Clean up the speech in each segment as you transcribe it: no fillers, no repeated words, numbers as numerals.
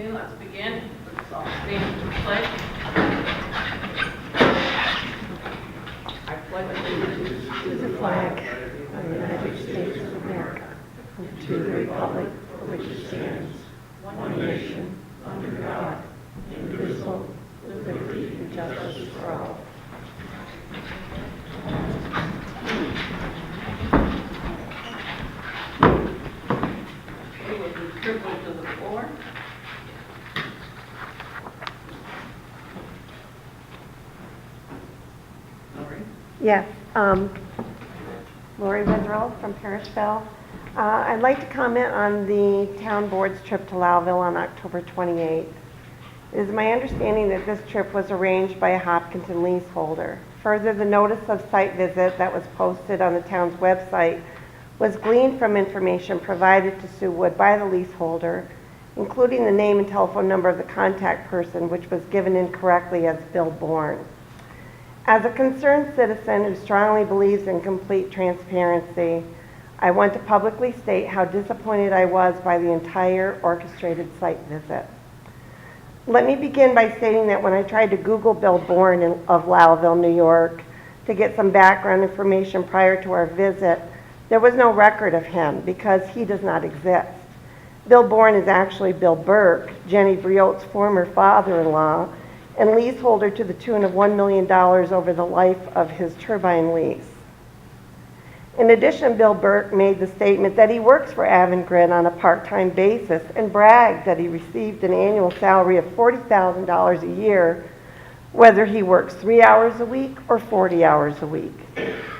Okay, let's begin. Let's all stand to the pledge. I pledge allegiance to the flag of the United States of America, and to the republic for which it stands, one nation, under God, indivisible, with liberty and justice for all. Okay, with the privilege of the floor. Lori? Yes, Lori Witherell from Parishville. I'd like to comment on the town board's trip to Lowville on October 28th. It is my understanding that this trip was arranged by a Hopkinton leaseholder. Further, the notice of site visit that was posted on the town's website was gleaned from information provided to Sue Wood by the leaseholder, including the name and telephone number of the contact person, which was given incorrectly as Bill Bourne. As a concerned citizen who strongly believes in complete transparency, I want to publicly state how disappointed I was by the entire orchestrated site visit. Let me begin by stating that when I tried to Google Bill Bourne of Lowville, New York, to get some background information prior to our visit, there was no record of him because he does not exist. Bill Bourne is actually Bill Burke, Jenny Briot's former father-in-law, and leaseholder to the tune of $1 million over the life of his turbine lease. In addition, Bill Burke made the statement that he works for Avangrid on a part-time basis and bragged that he received an annual salary of $40,000 a year, whether he works 3 hours a week or 40 hours a week.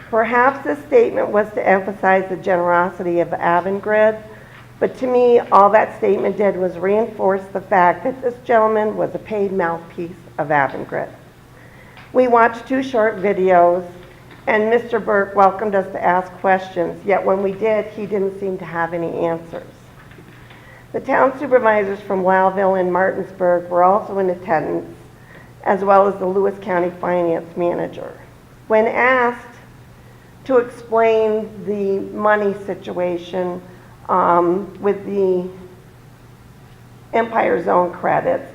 Perhaps this statement was to emphasize the generosity of Avangrid, but to me, all that statement did was reinforce the fact that this gentleman was a paid mouthpiece of Avangrid. We watched 2 short videos, and Mr. Burke welcomed us to ask questions, yet when we did, he didn't seem to have any answers. The town supervisors from Lowville and Martinsburg were also in attendance, as well as the Lewis County Finance Manager. When asked to explain the money situation with the Empire Zone credits,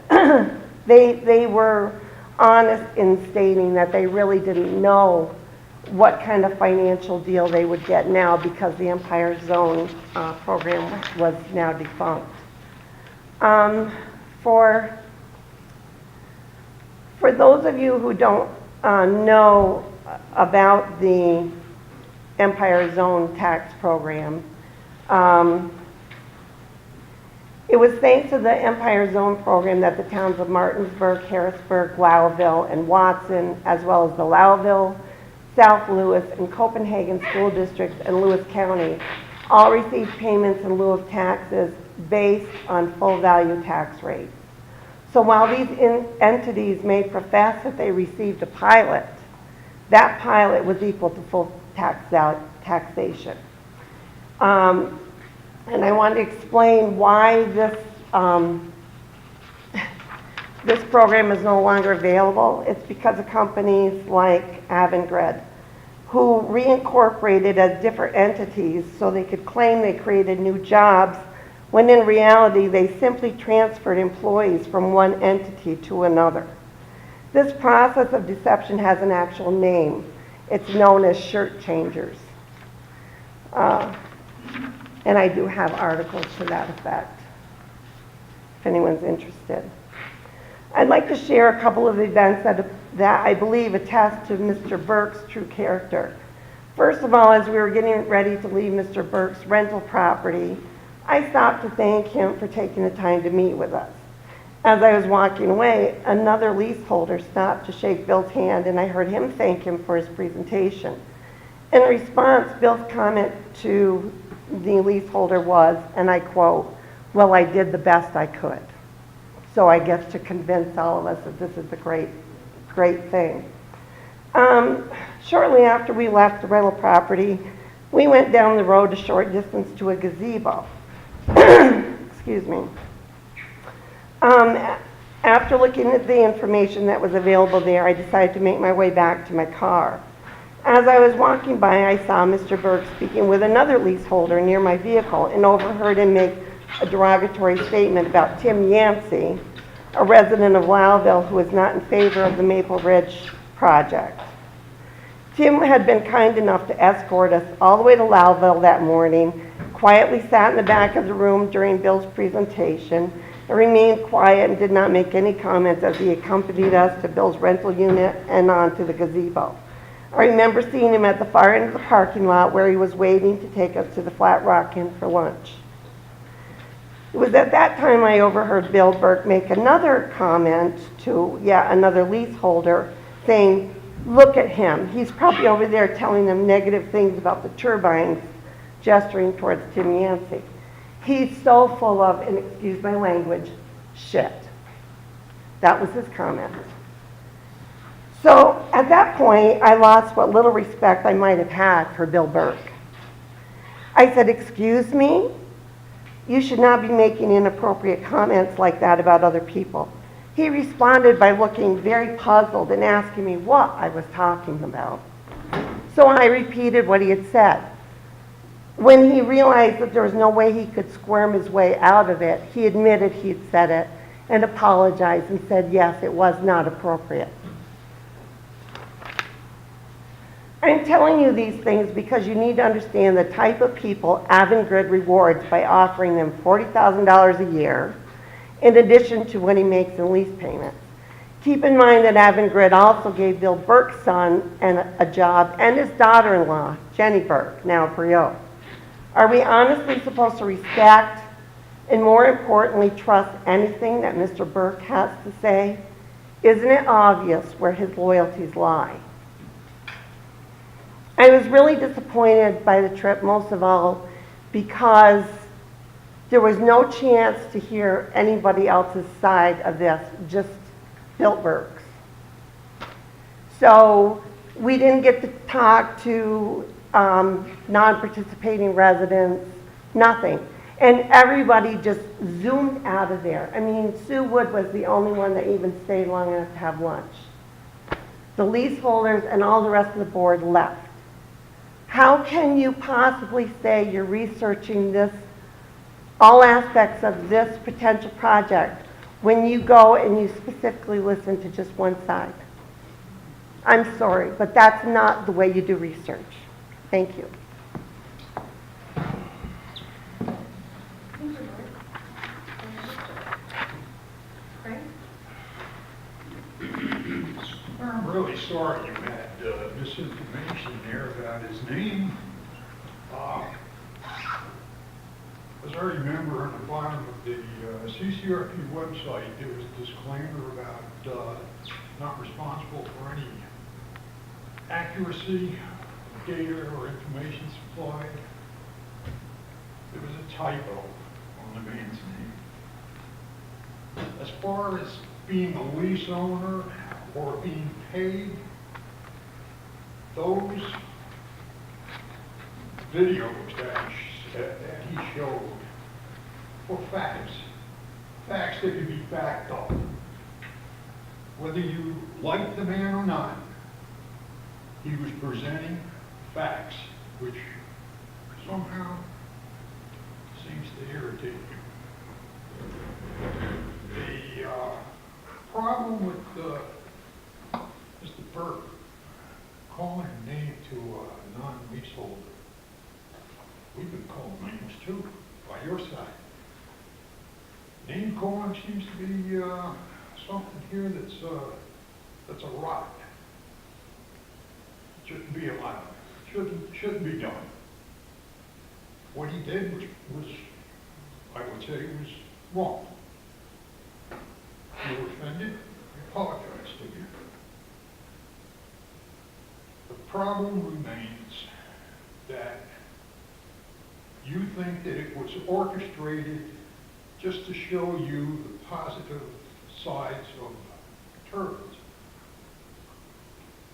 they were honest in stating that they really didn't know what kind of financial deal they would get now because the Empire Zone program was now defunct. For those of you who don't know about the Empire Zone tax program, it was thanks to the Empire Zone program that the towns of Martinsburg, Harrisburg, Lowville, and Watson, as well as the Lowville, South Lewis, and Copenhagen school districts and Lewis County all received payments in lieu of taxes based on full value tax rates. So while these entities may profess that they received a pilot, that pilot was equal to full taxation. And I want to explain why this program is no longer available. It's because of companies like Avangrid, who reincorporated as different entities so they could claim they created new jobs, when in reality they simply transferred employees from one entity to another. This process of deception has an actual name. It's known as shirt changers. And I do have articles to that effect, if anyone's interested. I'd like to share a couple of events that I believe attest to Mr. Burke's true character. First of all, as we were getting ready to leave Mr. Burke's rental property, I stopped to thank him for taking the time to meet with us. As I was walking away, another leaseholder stopped to shake Bill's hand, and I heard him thank him for his presentation. In response, Bill's comment to the leaseholder was, and I quote, "Well, I did the best I could." So I guess to convince all of us that this is a great thing. Shortly after we left the rental property, we went down the road a short distance to a gazebo. Excuse me. After looking at the information that was available there, I decided to make my way back to my car. As I was walking by, I saw Mr. Burke speaking with another leaseholder near my vehicle and overheard him make a derogatory statement about Tim Yancey, a resident of Lowville who was not in favor of the Maple Ridge project. Tim had been kind enough to escort us all the way to Lowville that morning, quietly sat in the back of the room during Bill's presentation, and remained quiet and did not make any comments as he accompanied us to Bill's rental unit and on to the gazebo. I remember seeing him at the far end of the parking lot where he was waiting to take us to the Flat Rock Inn for lunch. It was at that time I overheard Bill Burke make another comment to another leaseholder saying, "Look at him. He's probably over there telling them negative things about the turbines," gesturing towards Tim Yancey. "He's so full of," and excuse my language, "shit." That was his comment. So at that point, I lost what little respect I might have had for Bill Burke. I said, "Excuse me? You should not be making inappropriate comments like that about other people." He responded by looking very puzzled and asking me what I was talking about. So I repeated what he had said. When he realized that there was no way he could squirm his way out of it, he admitted he had said it and apologized and said, yes, it was not appropriate. I'm telling you these things because you need to understand the type of people Avangrid rewards by offering them $40,000 a year in addition to what he makes in lease payments. Keep in mind that Avangrid also gave Bill Burke's son a job and his daughter-in-law, Jenny Burke, now Brio. Are we honestly supposed to respect and, more importantly, trust anything that Mr. Burke has to say? Isn't it obvious where his loyalties lie? I was really disappointed by the trip, most of all, because there was no chance to hear anybody else's side of this, just Bill Burke's. So we didn't get to talk to non-participating residents, nothing. And everybody just zoomed out of there. I mean, Sue Wood was the only one that even stayed long enough to have lunch. The leaseholders and all the rest of the board left. How can you possibly say you're researching this, all aspects of this potential project, when you go and you specifically listen to just one side? I'm sorry, but that's not the way you do research. Thank you. I'm really sorry you had misinformation there about his name. As I remember, on the bottom of the CCRP website, there was a disclaimer about not responsible for any accuracy of data or information supplied. There was a typo on the man's name. As far as being a lease owner or being paid, those videos that he showed were facts that could be backed up. Whether you like the man or not, he was presenting facts, which somehow seems to irritate you. The problem with Mr. Burke calling a name to a non-leaseholder, we've been called names too, by your side. Name calling seems to be something here that's a rot. Shouldn't be allowed. Shouldn't be done. What he did was I would say, was wrong. You were offended. I apologize to you. The problem remains that you think that it was orchestrated just to show you the positive sides of turbines.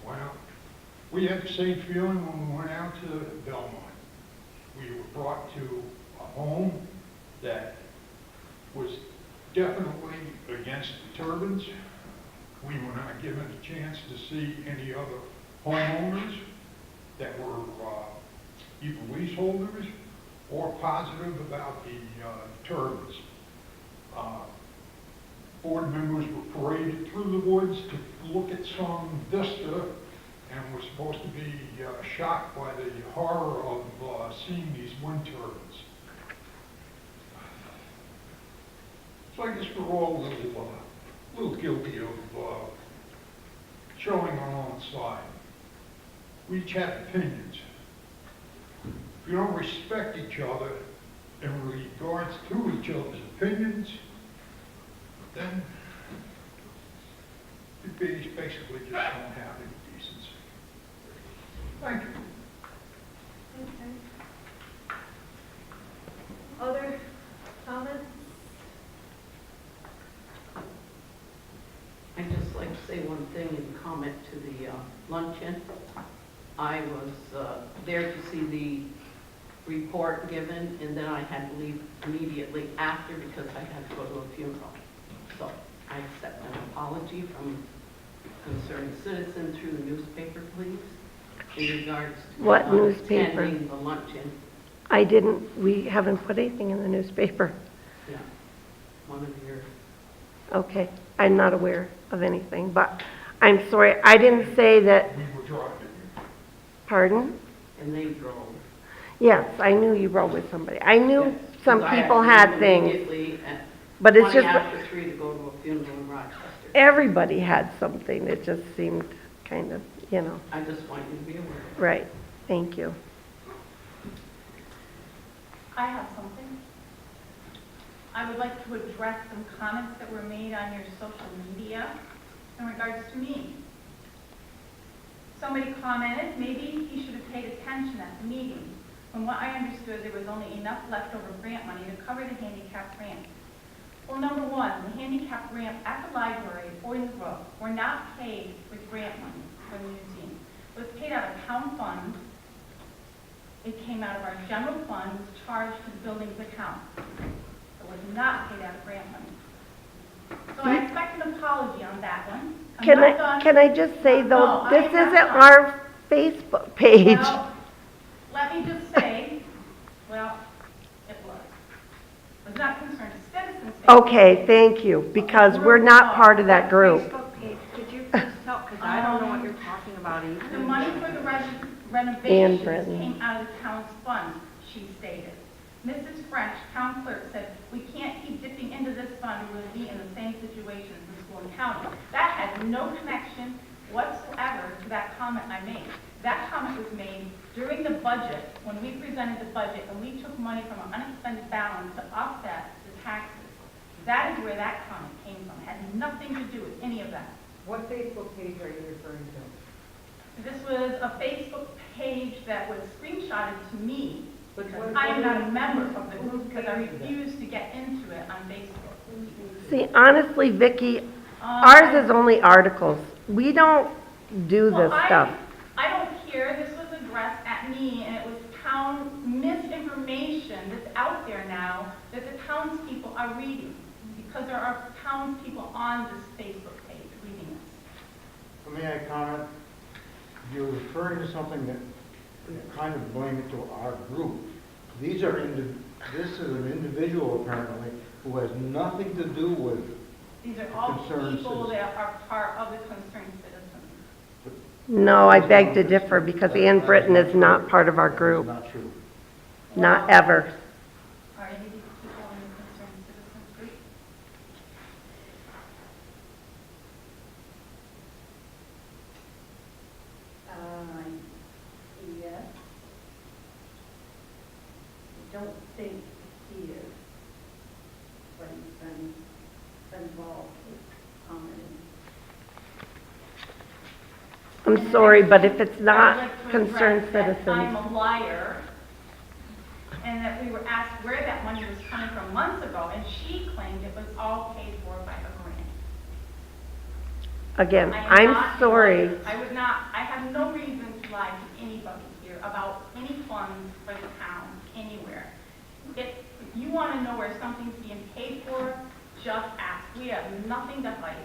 Well, we had the same feeling when we went out to Belmont. We were brought to a home that was definitely against the turbines. We were not given a chance to see any other homeowners that were either leaseholders or positive about the turbines. Board members were paraded through the woods to look at some vista and were supposed to be shocked by the horror of seeing these wind turbines. So I guess we're all a little guilty of showing our own side. We each have opinions. If you don't respect each other in regards to each other's opinions, then you basically just don't have any decency. Thank you. Other comments? I'd just like to say one thing in comment to the luncheon. I was there to see the report given, and then I had to leave immediately after because I had to go to a funeral. So I accept an apology from concerned citizen through the newspaper, please, in regards to What newspaper? attending the luncheon. We haven't put anything in the newspaper. Yeah, one of your, Okay, I'm not aware of anything, but I'm sorry, I didn't say that, We were driving. pardon? and they drove. Yes, I knew you rode with somebody. I knew Yes, some 'cause I people to had leave things, immediately at but it's 20 just, after 3 to go to a funeral in Rochester. everybody had something. It just seemed kind of, I just want you to be aware. right. Thank you. I have something. I would like to address some comments that were made on your social media in regards to me. Somebody commented, maybe he should have paid attention at the meeting. From what I understood, there was only enough leftover grant money to cover the handicap ramp. Well, number one, the handicap ramp at the library or in the brook were not paid with grant money for the museum. It was paid out of town funds. It came out of our general fund, was charged to the building's account. It was not paid out of grant money. So I expect an apology on that one. I'm not done. Can I just say No, though, I this am not isn't done. our Facebook page. Well, let me just say, well, it was. It was not concerned citizens. Okay, thank you, because we're not part of that group. Facebook page, could you please tell, because I don't know what you're talking about either. The money for the renovations Brendan. came out of the town's fund, she stated. Mrs. French, town clerk, said, we can't keep dipping into this fund, or we'll be in the same situation as the school and county. That has no connection whatsoever to that comment I made. That comment was made during the budget, when we presented the budget, and we took money from an unexpended balance to offset the taxes. That is where that comment came from. It had nothing to do with any of that. What Facebook page are you referring to? This was a Facebook page that was screenshotted to me. But Because what- I am not a member of the group because I refuse to get into it on Facebook. See, honestly, Vicki, ours is only articles. We don't do Well, this stuff. I don't care. This was addressed at me, and it was town misinformation that's out there now that the townspeople are reading, because there are townspeople on this Facebook page reading this. May I comment? You're referring to something that you kind of blame it to our group. This is an individual apparently who has nothing to do with, These are all Concerned people citizens. that are part of the concerned citizens. No, I beg to differ, because Ann Britton is not part of our that's group, not true. not ever. Are any of these people in the concerned citizens group? Yes. I don't think he is, but he's been involved with commenting. I'm sorry, but if it's I would not like to concerned address that I'm citizens, a liar, and that we were asked where that money was coming from months ago, and she claimed it was all paid for by a grant. again, I am I'm not a sorry. liar. I have no reason to lie to anybody here about any funds for the town, anywhere. If you want to know where something's being paid for, just ask. We have nothing to hide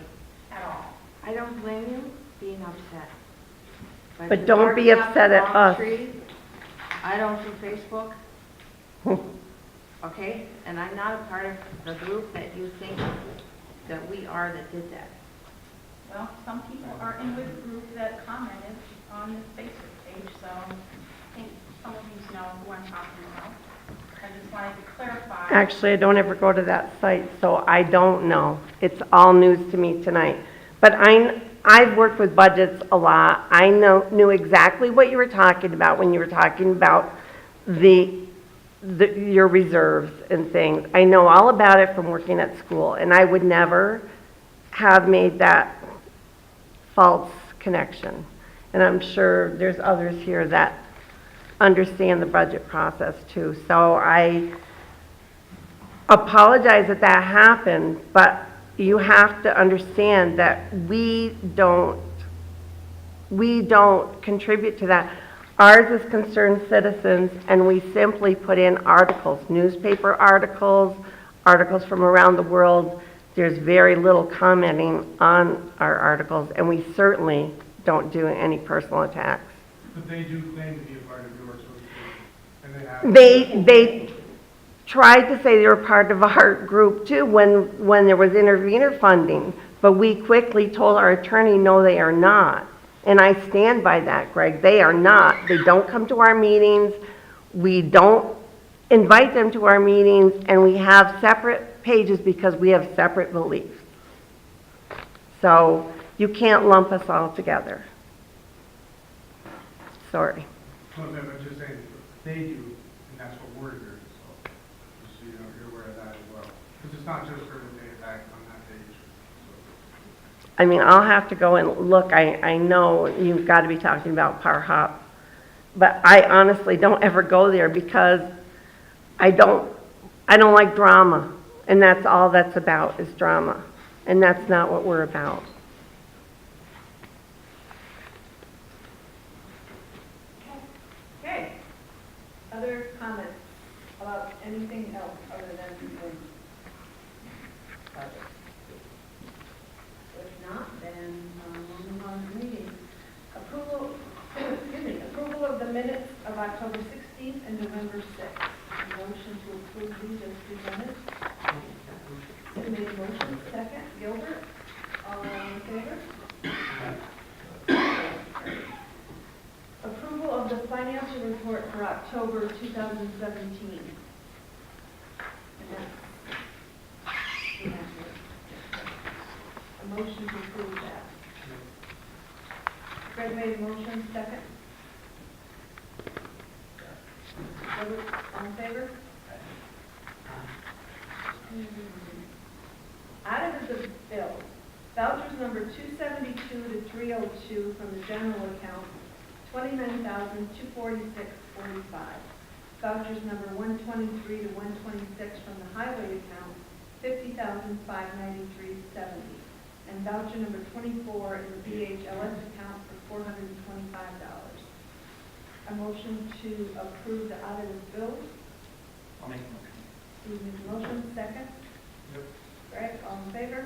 at all. I don't blame you being upset. But the don't be park up upset at Long us. Street, I don't do Facebook. Okay? And I'm not a part of the group that you think that we are that did that. Well, some people are in with the group that commented on this Facebook page, so I think some of you know who I'm talking about. I just wanted to clarify. Actually, I don't ever go to that site, so I don't know. It's all news to me tonight. But I've worked with budgets a lot. I knew exactly what you were talking about when you were talking about your reserves and things. I know all about it from working at school, and I would never have made that false connection. And I'm sure there's others here that understand the budget process too. So I apologize that that happened, but you have to understand that we don't contribute to that. Ours is concerned citizens, and we simply put in articles, newspaper articles, articles from around the world. There's very little commenting on our articles, and we certainly don't do any personal attacks. But they do claim to be a part of your association, and they have. They tried to say they were part of our group too when there was intervenor funding, but we quickly told our attorney, no, they are not. And I stand by that, Greg. They are not. They don't come to our meetings. We don't invite them to our meetings, and we have separate pages because we have separate beliefs. So you can't lump us all together. Sorry. No, I'm just saying, they do, and that's what we're here, so, just so you know, you're aware of that as well. Because it's not just for the day back on that page. I mean, I'll have to go and look. I know you've got to be talking about Par Hop, but I honestly don't ever go there because I don't like drama, and that's all that's about is drama, and that's not what we're about. Okay. Other comments about anything else other than the budget? If not, then we'll move on to meeting. Approval of the minutes of October 16th and November 6th. Motion to approve these as presented. Who made a motion? Second. Gilbert. All in favor? Approval of the financial report for October 2017. And that's inaccurate. A motion to approve that. Greg made a motion, second. Gilbert, all in favor? Added to the bills. Vouchers number 272 to 302 from the general account, $29,246.45. Vouchers number 123 to 126 from the highway account, $50,593.70. And voucher number 24 in the BHLS account for $425. A motion to approve the audited bills. I'll make a motion. Steve makes a motion, second. Yep. Greg, all in favor?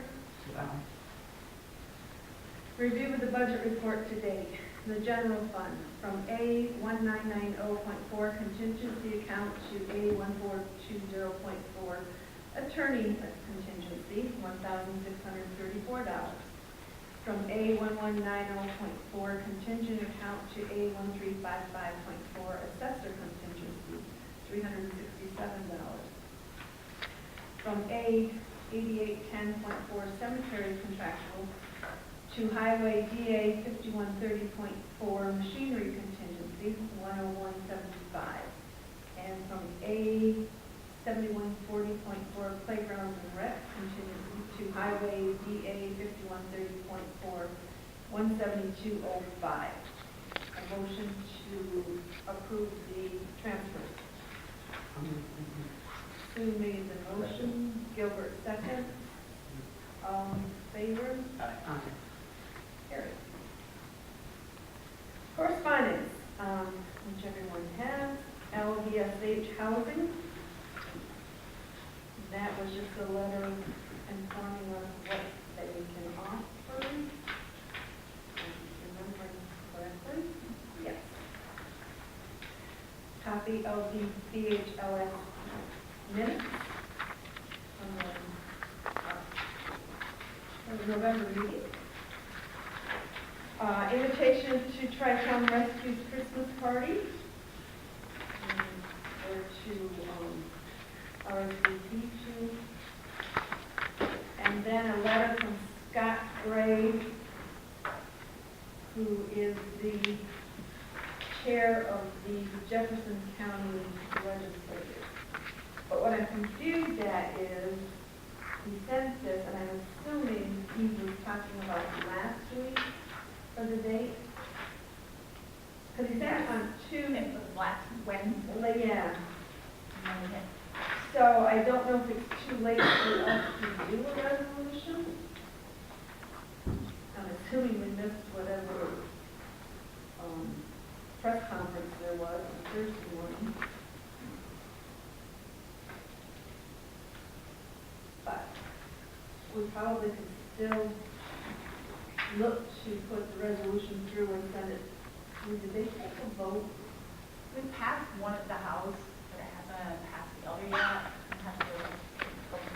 Review of the budget report to date. The general fund, from A1990.4 contingency account to A1420.4 attorney contingency, $1,634. From A1190.4 contingent account to A1355.4 assessor contingency, $367. From A8810.4 cemetery contractual to highway DA 5130.4 machinery contingency, $101.75. And from A 7140.4 playgrounds and rec contingency to highway DA 5130.4, $172.05. A motion to approve the transfers. Sue made the motion, Gilbert second. All in favor? Carried. Correspondence, which everyone has. LDSH housing. That was just a letter informing us what they can offer. Remembering correctly? Yes. Copy of the BHLS minutes from the November meeting. Invitation to Tri-Town Rescue's Christmas party, or to RSVP to. And then a letter from Scott Gray, who is the chair of the Jefferson County Legislature. But what I'm confused at is, he sent this, and I'm assuming he was talking about last week for the date. Because he sent it on Tuesday. It was last Wednesday. Yeah. Monday. So I don't know if it's too late for us to do a resolution. I'm assuming we missed whatever press conference there was on Thursday morning. But we probably could still look to put the resolution through and send it. Did they take a vote? We passed one at the house, but it hasn't passed the other yet. We have to go to both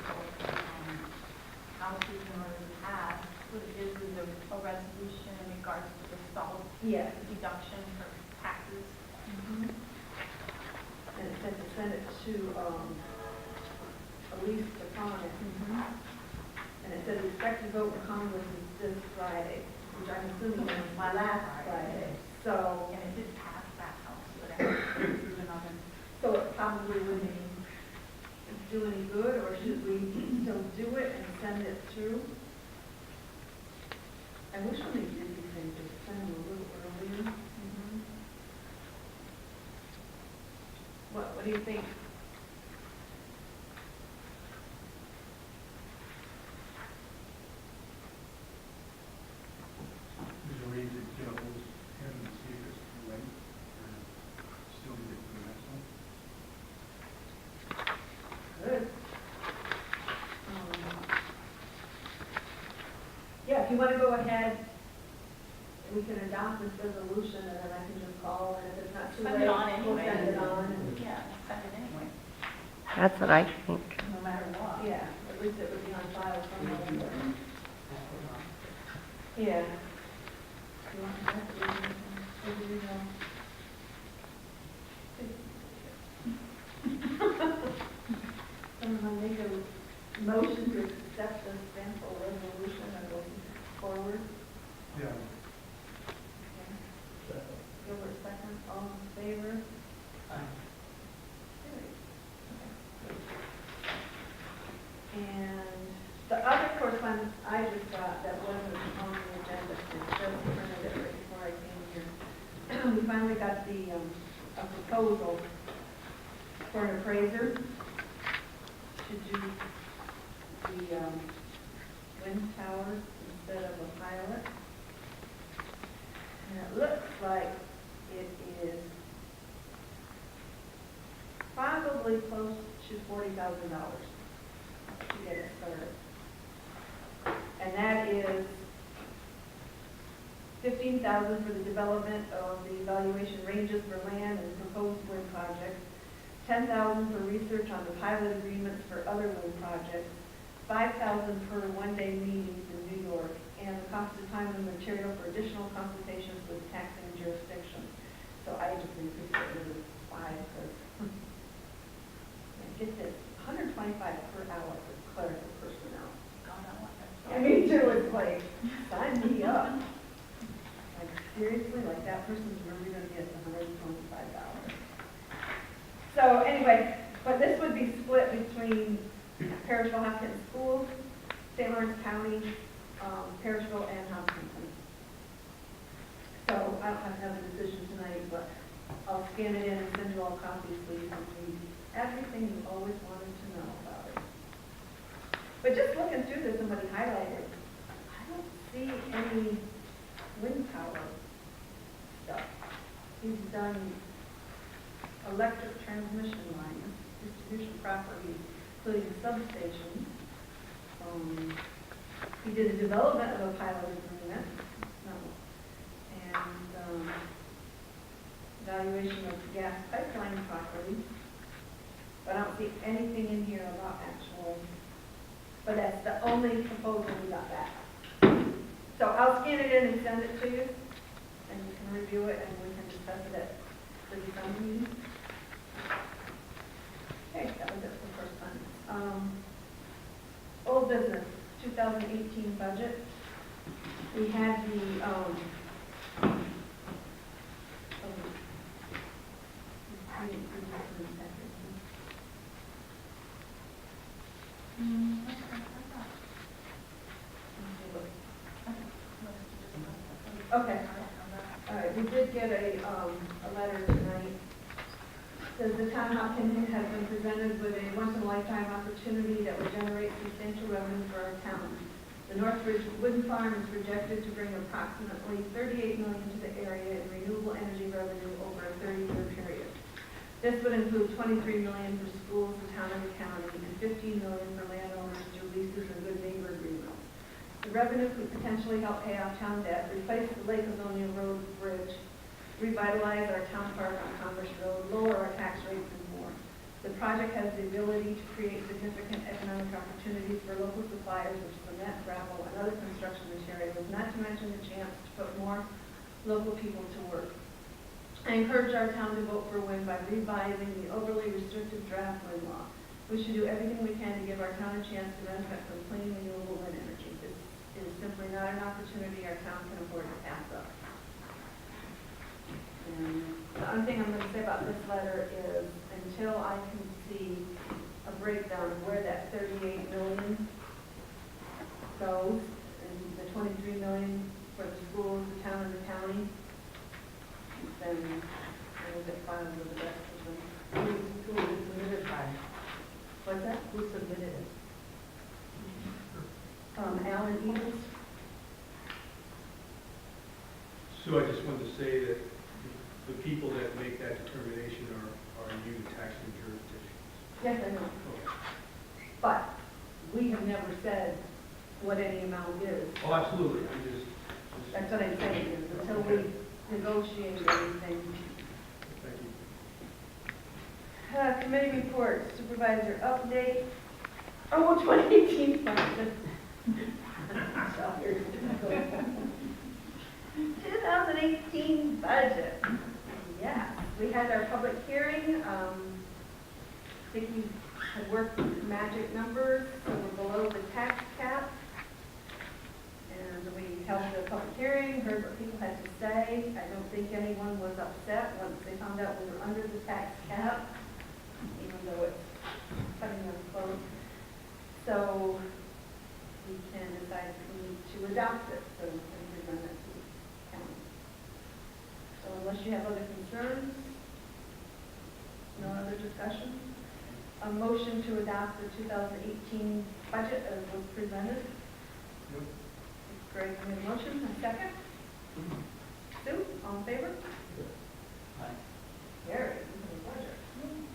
houses in order to pass. What it is a resolution in regards to the salt Yeah. deduction for taxes. And it said to send it to Elise DeConnick. And it said expect to vote in Congress this Friday, which I'm assuming was my last Friday. So, And it did pass that house, but it hasn't been through another. so it probably wouldn't do any good, or should we still do it and send it through? I wish when they did these things, they'd send them a little earlier. What do you think? There's a way to get a hold of him and see if it's too late, or still need it for the next one. Good. Yeah, if you want to go ahead, we can adopt this resolution, and then I can just call, and if it's not too Send late, it on we'll anyway. send it on. Yeah, send it anyway, That's what I think. no matter what. Yeah, at least it would be on file somewhere. Yeah. You want that? Or do we know? Someone make a motion to accept the sample resolution and go forward. Yeah. Gilbert, second, all in favor? Carried. Okay. And the other correspondence I just got that wasn't on the agenda, it's just printed it right before I came here. We finally got the, a proposal for an appraiser to do the, wind towers instead of a pilot. And it looks like it is probably close to $40,000 to get it started. And that is $15,000 for the development of the evaluation ranges for land and proposed wind projects, $10,000 for research on the pilot agreements for other wind projects, $5,000 per one-day meetings in New York, and the cost of time and material for additional consultations with taxing jurisdictions. So I just increased it to 5 because, get this, $125 per hour for clerical personnel. God, I want that. I mean, too, it's like, sign me up. Like, seriously, like, that person's really gonna get $125. So, anyway, but this would be split between Parrishville, Hopkinton Schools, St. Lawrence County, Parrishville, and Hopkinton. So, I don't have to have a decision tonight, but I'll scan it in and send you all copies so you can read everything you always wanted to know about it. But just looking through this and what he highlighted, I don't see any wind power stuff. He's done electric transmission lines, distribution property, including substations. He did a development of a pilot agreement, and evaluation of gas pipeline property. But I don't see anything in here about actual, but that's the only proposal we got back. So I'll scan it in and send it to you, and you can review it, and we can discuss it at the December meeting. Okay, that was it for correspondence. Old business, 2018 budget. We had the, okay. All right, we did get a letter tonight. Says the town of Hopkinton has been presented with a once-in-a-lifetime opportunity that would generate substantial revenue for our town. The Northridge Wooden Farm is projected to bring approximately $38 million to the area in renewable energy revenue over a 30-year period. This would include $23 million for schools, the town and the county, and $15 million for landowners through leases and good neighbor agreements. The revenue could potentially help pay off town debt, replace the Lake Livonia Road Bridge, revitalize our town park on Commerce Road, lower our tax rates, and more. The project has the ability to create significant economic opportunities for local suppliers of cement, gravel, and other construction materials, not to mention the chance to put more local people to work. I encourage our town to vote for wind by revising the overly restrictive draft wind law. We should do everything we can to give our town a chance to benefit from clean, renewable wind energy. This is simply not an opportunity our town can afford to pass up. And the only thing I'm going to say about this letter is, until I can see a breakdown of where that $38 million goes, and the $23 million for the schools, the town, and the county, then I will get filed with the rest of them. Who was submitted by? What's that? Who submitted it? Alan Eagles. Sue, I just wanted to say that the people that make that determination are you, the taxing jurisdictions. Yes, I know. Okay. But we have never said what any amount is. Oh, absolutely, That's what I'm saying, is until we negotiate anything. thank you. Committee report, supervisor update. Oh, 2018 budget. 2018 budget. Yes, we had our public hearing. I think we had worked magic numbers, so we're below the tax cap. And we held the public hearing, heard what people had to say. I don't think anyone was upset once they found out we were under the tax cap, even though it's cutting us close. So we can decide if we need to adopt it, so we can present it to the county. So unless you have other concerns, no other discussion, a motion to adopt the 2018 budget as was presented. Greg made a motion, a second. Sue, all in favor? Aye. Gary, budget.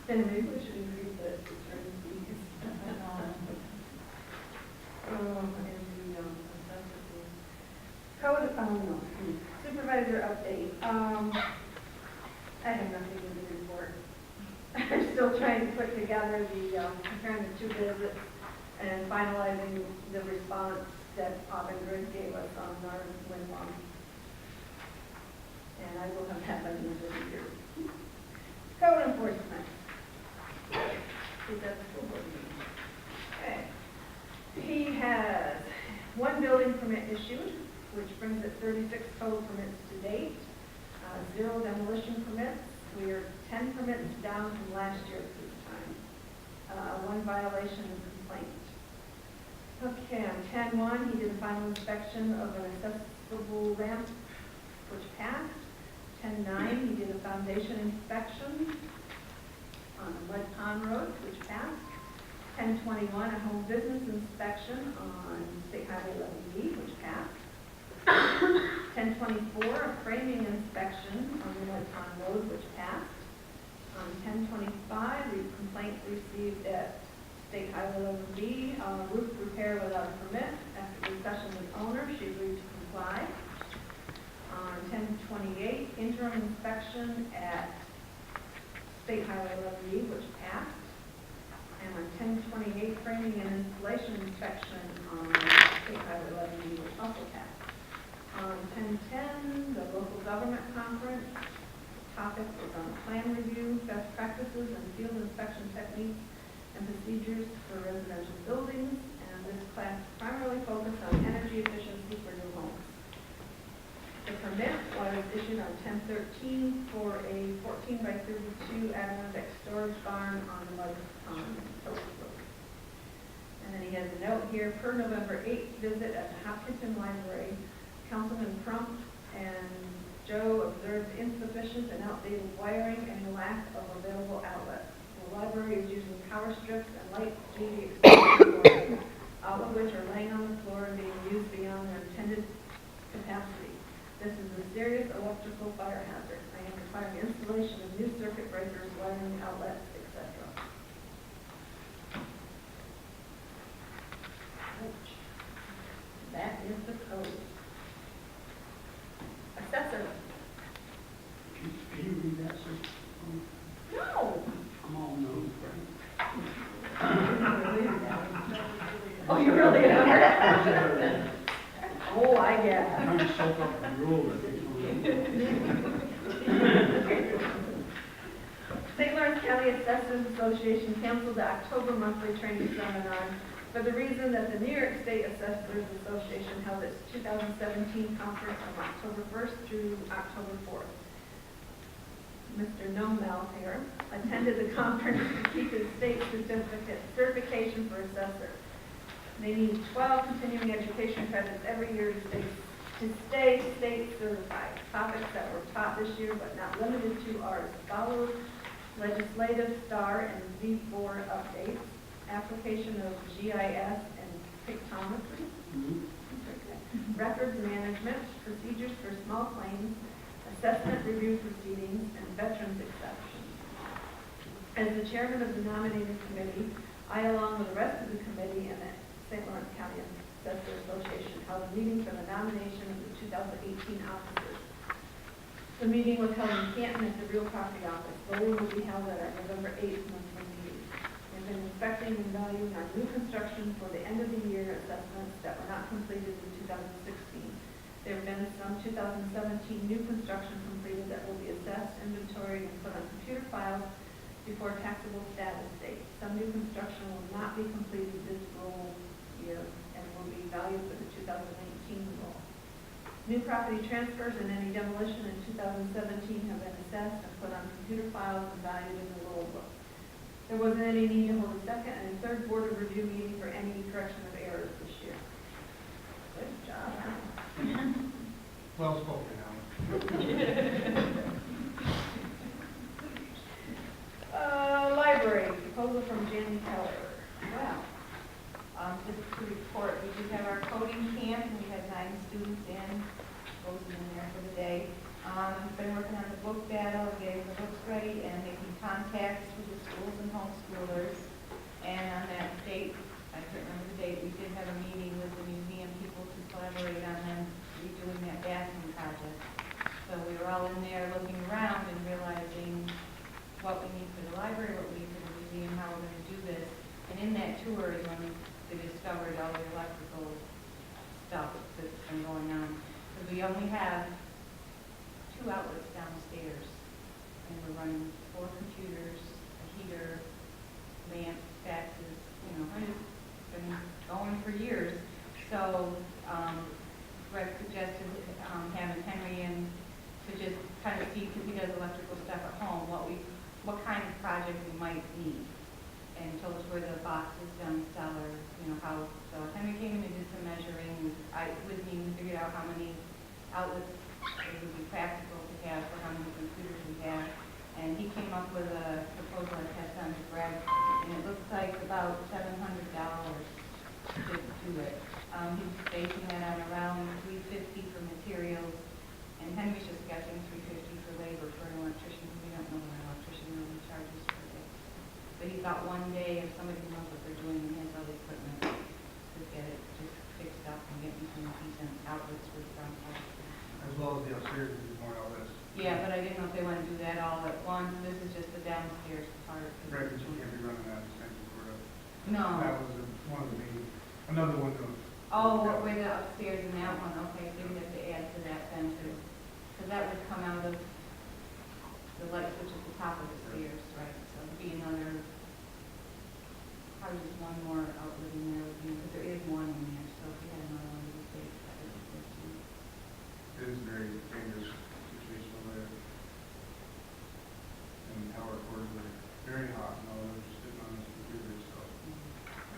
Then maybe we should increase the certain fees. Code, no, supervisor update. I have nothing in the report. I'm still trying to put together the, comparing the two visits and finalizing the response that Avangrid gave us on our wind farm. And I will have that by the end of the year. Code enforcement. Is that the school board meeting? Okay. He has one building permit issued, which brings it 36 total permits to date, 0 demolition permits. We are 10 permits down from last year at this time. 1 violation and complaint. Okay, on 10-1, he did a final inspection of an accessible ramp, which passed. 10-9, he did a foundation inspection on Mud Pond Road, which passed. 10-21, a home business inspection on State Highway 11B, which passed. 10-24, a framing inspection on the Mud Pond Road, which passed. On 10-25, complaint received at State Highway 11B, roof repair without a permit. After discussion with owner, she agreed to comply. On 10-28, interim inspection at State Highway 11B, which passed. And on 10/28, framing and installation inspection on State Highway 11 with Muscle Cat. On 10/10, the local government conference. Topic is on plan review, best practices, and field inspection techniques and procedures for residential buildings. And this class primarily focused on energy efficiency for new homes. The permit was issued on 10/13 for a 14 by 32 Avangrid storage barn on the Mud Pond Post Road. And then he has a note here, per November 8th visit at the Hopkinton Library, Councilman Crump and Joe observed insufficient and outdated wiring and lack of available outlets. The library is using power strips and light-duty extension cords, all of which are laying on the floor and being used beyond their intended capacity. This is a serious electrical fire hazard. I am requiring installation of new circuit breakers, wiring outlets, etc. That is the code. Assessor. Can you read that, sir? No. I'm all no. Oh, you really are? Oh, I get I'm trying to soak up the rule that they St. Lawrence County Assessors Association canceled the October monthly training seminar for the reason that the New York State Assessors Association held its 2017 conference from October 1st through October 4th. Mr. Nomel here attended the conference to keep his state certification for assessor. They need 12 continuing education credits every year to stay state certified. Topics that were taught this year but not limited to are as follows: legislative STAR and V4 updates, application of GIS and pictometry, records management, procedures for small claims, assessment review proceedings, and veterans exceptions. As the chairman of the nominating committee, I, along with the rest of the committee and the St. Lawrence County Assessor Association, held a meeting for the nomination of the 2018 officers. The meeting was held in Canton at the real property office. Voting will be held at our November 8th monthly meeting. We've been inspecting and valuing our new construction for the end of the year assessments that were not completed in 2016. There have been some 2017 new construction completed that will be assessed, inventoried, and put on computer files before taxable status date. Some new construction will not be completed this roll year and will be valued for the 2019 roll. New property transfers and any demolition in 2017 have been assessed and put on computer files and valued in the roll book. There wasn't any need to hold a second and third board of review meeting for any correction of errors this year. Good job, Alan. Well spoken, Alan. Library, proposal from Jan Keller. Wow. Just to report, we did have our coding camp, and we had 9 students in, those in there for the day. We've been working on the book battle, getting the books ready, and making contacts with the schools and homeschoolers. And on that date, I can't remember the date, we did have a meeting with the museum people to collaborate on them redoing that bathroom project. So we were all in there looking around and realizing what we need for the library, what we need for the museum, how we're going to do this. And in that tour is when they discovered all the electrical stuff that's been going on. Because we only have 2 outlets downstairs, and we're running 4 computers, a heater, lamp, faxes, it's been going for years. So Greg suggested having Henry in to just kind of see, because he does electrical stuff at home, what kind of project we might need, and told us where the box is down cellar, so Henry came in and did some measuring with me, we figured out how many outlets it would be practical to have for how many computers we have, and he came up with a proposal I passed on to Greg, and it looks like about $700 to do it. He's basing that on around $350 for materials, and Henry's just guessing $350 for labor for an electrician. We don't know what an electrician really charges for it. But he's got one day, if somebody knows what they're doing and has all the equipment, to get it just fixed up and get me some decent outlets with ground power. As well as the upstairs, there's more outlets. Yeah, but I didn't know if they want to do that all at once. This is just the downstairs part. Right, but you can't be running that extension cord up No. That was one of the main, another one of. Oh, what way the upstairs in that one, okay, so we have to add to that then too. Because that would come out of the light switch at the top of the stairs, right? So it'd be another, probably just one more outlet in there, because there is one in there, so if we had another one, we would save that. It is a very dangerous situation over there. And power cords are very hot, and all they're just sitting on this computer, so.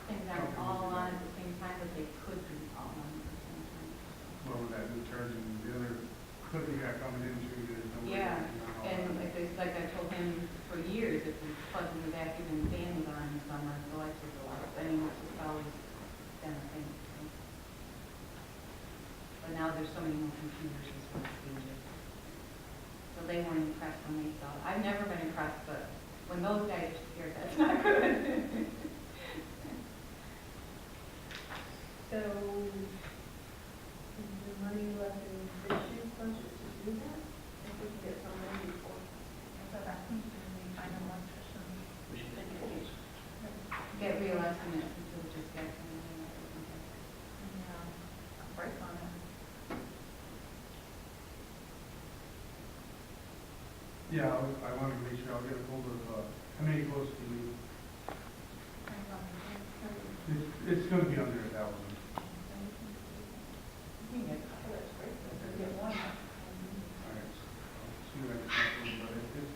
Things aren't all on at the same time, but they could be all on at the same time. Well, with that new charging, the other clip you got coming into, there's no way. Yeah, you can all and that. like I told him for years, if we plug in the vacuum and fan was on in summer, the lights would go out. I mean, it's just always been a thing. So. But now there's so many more computers, it's what's dangerous. So they weren't impressed when they saw it. I've never been impressed, but when those guys are scared, that's not good. So, is there money left in this year's budget to do that? If we can get some money before. So that seems to be kind of electrician. We should take it. Get real estimates until we just get some money. Yeah, break on it. Yeah, I wanted to make sure I'll get a hold of, how many quotes do you? It's gonna be under 1,000. That's great, we get one. All right, I'll see what I can come up with, but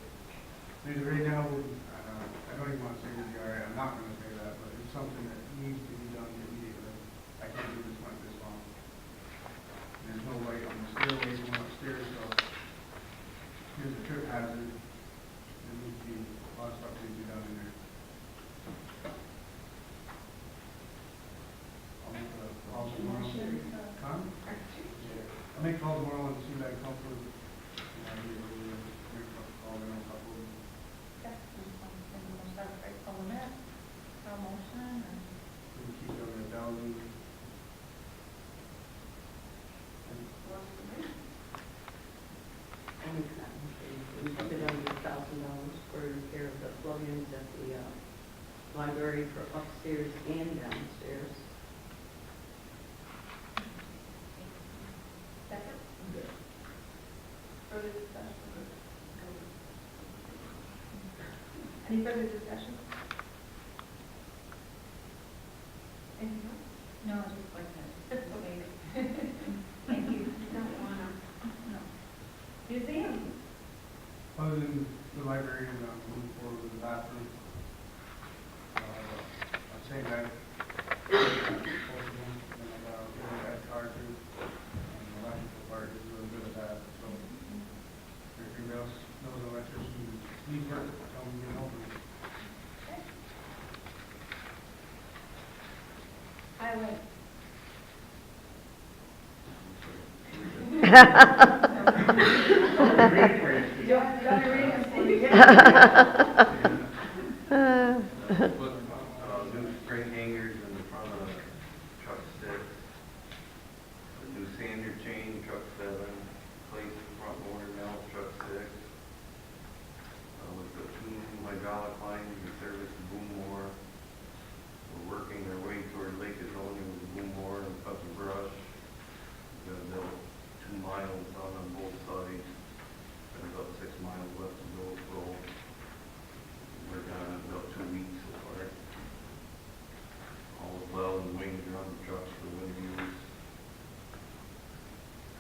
there's right now, I don't even want to say the DRA, I'm not gonna say that, but it's something that needs to be done immediately. I can't do this like this long. There's no light on the stairway going upstairs, so here's a trip hazard. There needs to be, a lot of stuff needs to be done in there. I'll make a call tomorrow. Huh? I'll make calls tomorrow and see if I can come through. Yeah, I'll be able to make a call in a couple of them. We can keep it under 1,000. I make that motion. We put it under $1,000 for repair of the plug-ins at the library for upstairs and downstairs. Second? Further discussion? Any further discussion? Anything else? No, just like that. Okay. Thank you. Don't wanna. No. Museum? Other than the library and moving forward with the bathroom, I'd say that both of them, and getting that car too, and the electrical part is really good at that, so everything else, those electricians need work, tell them to get over it. Highway? Do you want to read it? Put new spring hangers in the front of truck 6, a new sander chain, truck 7, place the front motor mount, truck 6. We've got 2 hydraulic lines to service the boom mower. We're working our way toward Lake Adonia with the boom mower and cut the brush. We've got about 2 miles done on both sides, and about 6 miles left to go, so we're done in about 2 weeks so far. All is well, and wings are on the trucks for winter use.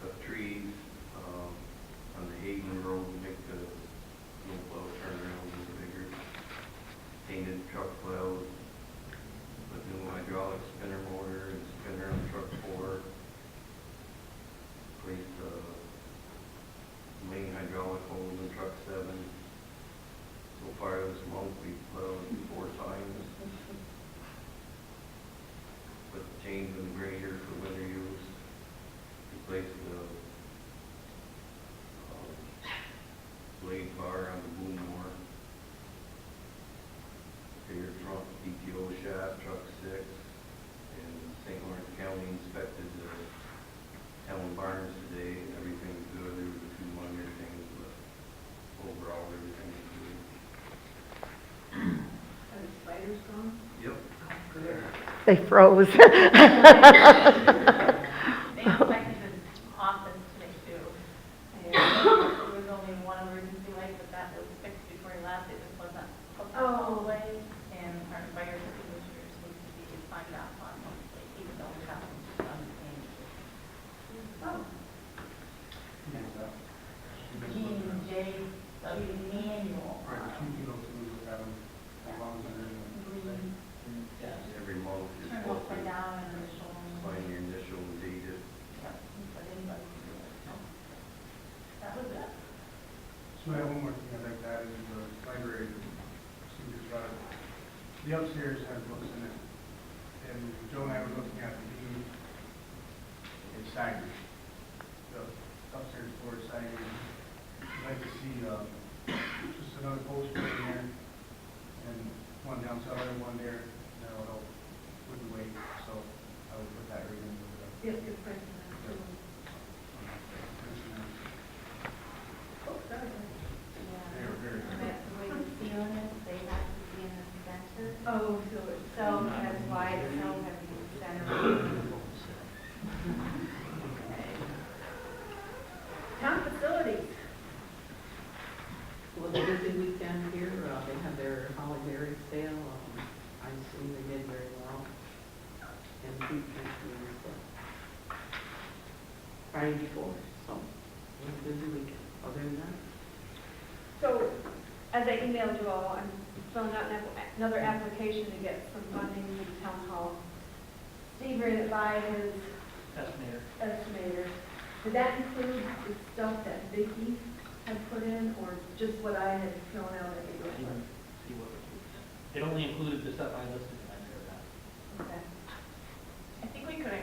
Cut trees on the Hayden Road to make the snowplow turnaround a little bigger. Painted truck plows, put new hydraulic spinner motor and spinner on truck 4. Placed main hydraulic hose in truck 7. So far this month we've plowed 4 times. Put the chains in the grader for winter use. Replaced the blade bar on the boom mower. Rear trunk PTO shaft, truck 6. And St. Lawrence County inspected the town barns today. Everything's good. There was a few minor things, but overall everything is good. Are the spiders gone? Yep. Oh, They froze. They inspected his office today too. And there was only one emergency light, but that was fixed before he left. It just wasn't hooked up all the way. And our fire extinguishers need to be signed off on, like, even though we have them done. Oh, Who's that? Gene J. W. Manual. Right, the two kilos, we look at them, as long as they're in Green. Every month, you're Turn it supposed upside to down and initial. sign your initial and date it. Yep, but anybody can do it. So, that was it. So I have one more thing I'd like to add is the library procedures. The upstairs has books in it, and Joe and I were looking at the beam. It's sagging. The upstairs floor is sagging. I'd like to see just another post put in there, and one down cellar, one there. That'll help with the weight, so I would put that right in with the. yes, good point. Oh, sorry. They were very good. That's the way the ceiling is, they have to be in the center. Oh, so it's. So that's why it's so heavy in the center. Town facilities. Well, the busy weekend here, they had their Holly Berry sale. I assume they did very well. And food pantry was Friday before, so it was a busy weekend. Other than that, So, as I emailed you all, I'm filling out another application to get some funding for the town hall. Steve ran it by his estimator. Did that include the stuff that Vicki had put in, or just what I had thrown out at the end? It only included the stuff I listed in my paragraph. Okay. I think we could do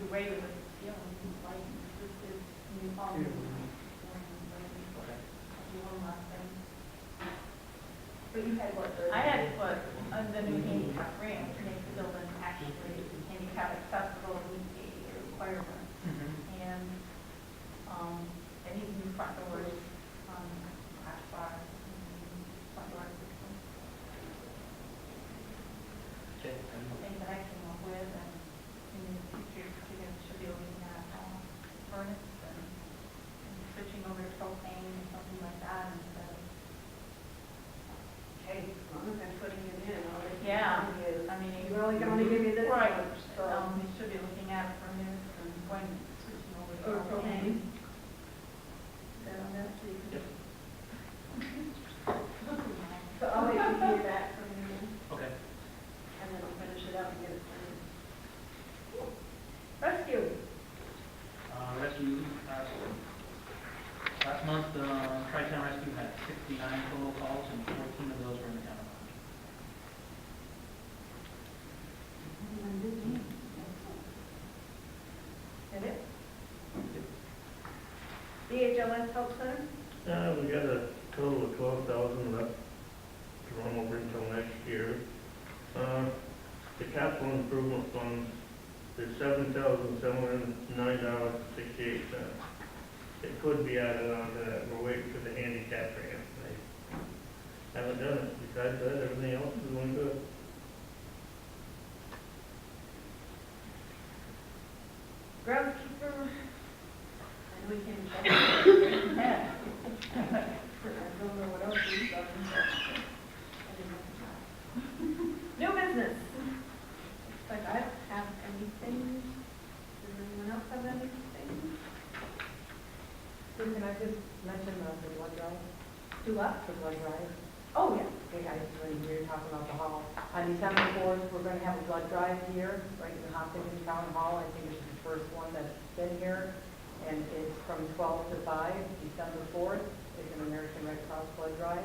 away with the ceiling lighting. This is new all new. One last thing. But you had what? I had put the new handicap ramp to make the building actually handicap accessible and meet the ADA requirements. And, it needs new front doors, hatch bars, front door system. Okay. Things that I came up with, and in the future, you guys should be looking at, furnace and switching over to propane or something like that instead of. Okay, as long as I'm putting it in, all they Yeah, can is, I mean. you only can only give me this Right, much, so. we should be looking at furnace and going, switching over to Or propane. propane. That on that, so you can. So I'll wait to hear back from you, Okay. and then I'll finish it up and get it signed. Rescue. Rescue, last month, Tri-Town Rescue had 69 total calls, and 14 of those were in the town of Hopkinton. That it? DHLS Help Center? We got a total of 12,000 left to run over until next year. The capital improvement fund is $7,709.68. It could be added on to that. We're waiting for the handicap grant. They haven't done it. Besides that, everything else is going good. Groundskeeper? And we can check. I don't know what else we've done, but I didn't know. New business. Looks like I don't have anything. Does anyone else have anything? Can I just mention the blood drive? Do what? The blood drive. Oh, yeah. Okay, I just, when we were talking about the hall. On December 4th, we're going to have a blood drive here, right in the Hopkinton Town Hall. I think it's the first one that's been here. And it's from 12 to 5, December 4th. It's an American Red Cross blood drive.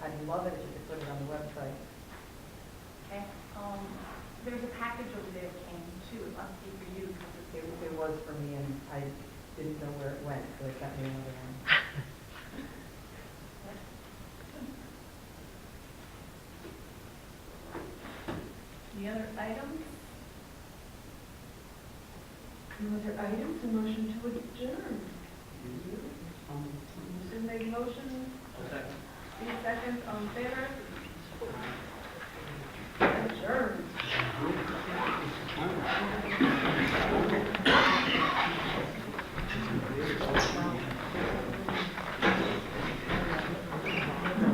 I'd love it if you could put it on the website. Okay, there's a package over there that came too, it must be for you. 'cause it's- It was for me, and I didn't know where it went, so it got me another one. Any other items? No other items, a motion to adjourn. Susan made a motion, Second. Steve seconds, all in favor?